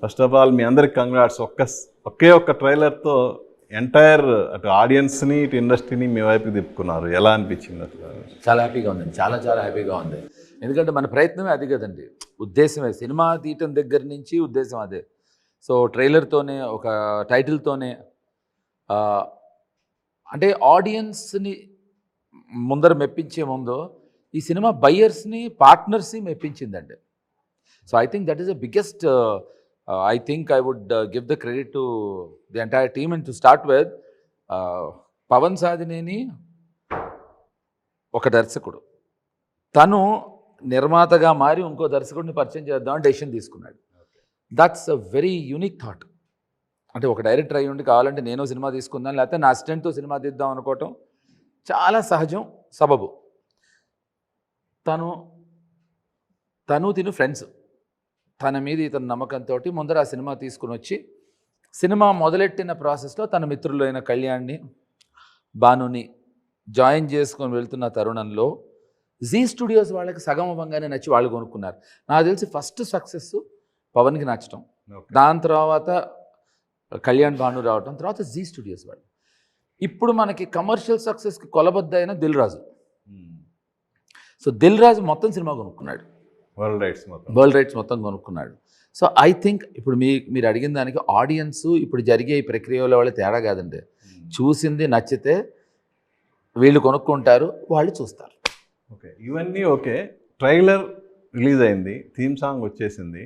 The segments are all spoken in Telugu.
ఫస్ట్ ఆఫ్ ఆల్ మీ అందరికి కంగ్రాట్స్. ఒకే ఒక్క ట్రైలర్తో ఎంటైర్ అటు ఆడియన్స్ని ఇటు ఇండస్ట్రీని మీ వైపుకి తిప్పుకున్నారు. ఎలా అనిపించింది అట్లా? చాలా హ్యాపీగా ఉందండి, చాలా చాలా హ్యాపీగా ఉంది. ఎందుకంటే మన ప్రయత్నమే అది కదండి, ఉద్దేశమే. సినిమా తీయటం దగ్గర నుంచి ఉద్దేశం అదే. సో ట్రైలర్తోనే, ఒక టైటిల్తోనే అంటే ఆడియన్స్ని ముందర మెప్పించే ముందు ఈ సినిమా బయ్యర్స్ని, పార్ట్నర్స్ని మెప్పించిందండి. So I think that is the biggest. I think I would give the credit to the entire team, and to start with, Pavan Sadhineni ఒక దర్శకుడు, తను నిర్మాతగా మారి ఇంకో దర్శకుడిని పరిచయం చేద్దామని డెసిషన్ తీసుకున్నాడు. That's a very unique thought. అంటే ఒక డైరెక్టర్ అయ్యి ఉండి కావాలంటే నేను సినిమా తీసుకుందాం, లేకపోతే నా అసిస్టెంట్తో సినిమా తీద్దాం అనుకోవటం చాలా సహజం, సబబు. తిను ఫ్రెండ్స్, తన మీద ఇతని నమ్మకంతో ముందర ఆ సినిమా తీసుకుని వచ్చి, సినిమా మొదలెట్టిన ప్రాసెస్లో తన మిత్రులైన కళ్యాణ్ని, భానుని జాయిన్ చేసుకొని వెళ్తున్న తరుణంలో జీ స్టూడియోస్ వాళ్ళకి సగం అవ్వంగానే నచ్చి వాళ్ళు కొనుక్కున్నారు. నాకు తెలిసి ఫస్ట్ సక్సెస్ పవన్కి నచ్చటం, దాని తర్వాత కళ్యాణ్, భాను రావటం, తర్వాత జీ స్టూడియోస్ వాళ్ళు. ఇప్పుడు మనకి కమర్షియల్ సక్సెస్కి కొలబద్దైన దిల్ రాజు. సో దిల్ రాజు మొత్తం సినిమా కొనుక్కున్నాడు, వరల్డ్ రైట్స్ మొత్తం కొనుక్కున్నాడు. సో ఐ థింక్ ఇప్పుడు మీరు అడిగిన దానికి ఆడియన్స్ ఇప్పుడు జరిగే ఈ ప్రక్రియలో వాళ్ళ తేడా కాదండి. చూసింది నచ్చితే వీళ్ళు కొనుక్కుంటారు, వాళ్ళు చూస్తారు. ఓకే, ఇవన్నీ ఓకే. ట్రైలర్ రిలీజ్ అయింది, థీమ్ సాంగ్ వచ్చేసింది,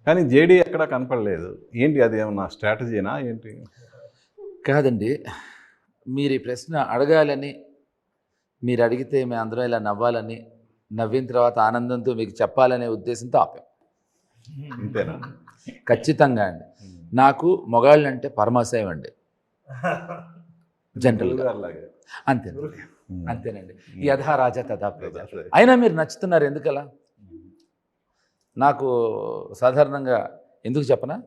కానీ జేడీ ఎక్కడా కనపడలేదు. ఏంటి, అది ఏమన్నా స్ట్రాటజీనా ఏంటి? కాదండి, మీరు ఈ ప్రశ్న అడగాలని, మీరు అడిగితే మేము అందరం ఇలా నవ్వాలని, నవ్విన తర్వాత ఆనందంతో మీకు చెప్పాలనే ఉద్దేశంతో ఆపాం. అంతేనా? ఖచ్చితంగా అండి. నాకు మొగాళ్ళంటే పరమాశయం అండి, జనరల్గా. అంతేనండి. యథా రాజా తథా ప్రజ. అయినా మీరు నచ్చుతున్నారు ఎందుకలా? నాకు సాధారణంగా ఎందుకు చెప్పనా,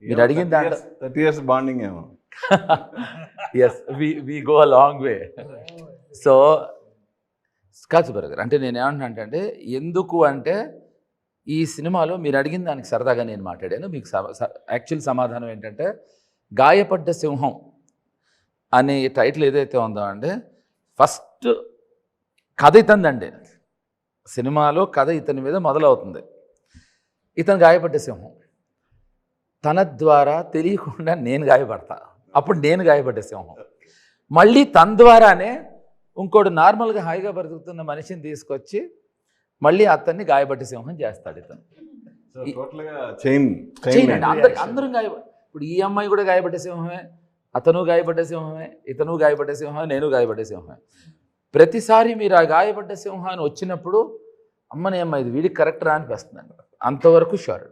మీరు అడిగిన దాంట్లో 30 years బాండింగ్ ఏమో. Yes, we go a long way. So కాదు బ్రదర్, అంటే నేను ఏమంటున్నా అంటే, ఎందుకు అంటే ఈ సినిమాలో మీరు అడిగిన దానికి సరదాగా నేను మాట్లాడాను. మీకు యాక్చువల్ సమాధానం ఏంటంటే, గాయపడ్డ సింహం అనే టైటిల్ ఏదైతే ఉందో అంటే, ఫస్ట్ కథ ఇతందండి. సినిమాలో కథ ఇతని మీద మొదలవుతుంది. ఇతను గాయపడ్డ సింహం, తన ద్వారా తెలియకుండా నేను గాయపడతా, అప్పుడు నేను గాయపడ్డ సింహం. మళ్ళీ తన ద్వారానే ఇంకోటి నార్మల్గా హాయిగా బ్రతుకుతున్న మనిషిని తీసుకొచ్చి మళ్ళీ అతన్ని గాయపడ్డ సింహం చేస్తాడు ఇతను. అందరం ఇప్పుడు ఈ అమ్మాయి కూడా గాయపడ్డ సింహమే, అతను గాయపడ్డ సింహమే, ఇతను గాయపడ్డ సింహమే, నేను గాయపడ్డ సింహమే. ప్రతిసారి మీరు ఆ గాయపడ్డ సింహాన్ని వచ్చినప్పుడు అమ్మని అమ్మాయి ఇది వీడికి కరెక్టరా అనిపిస్తుందండి. అంతవరకు షూర్.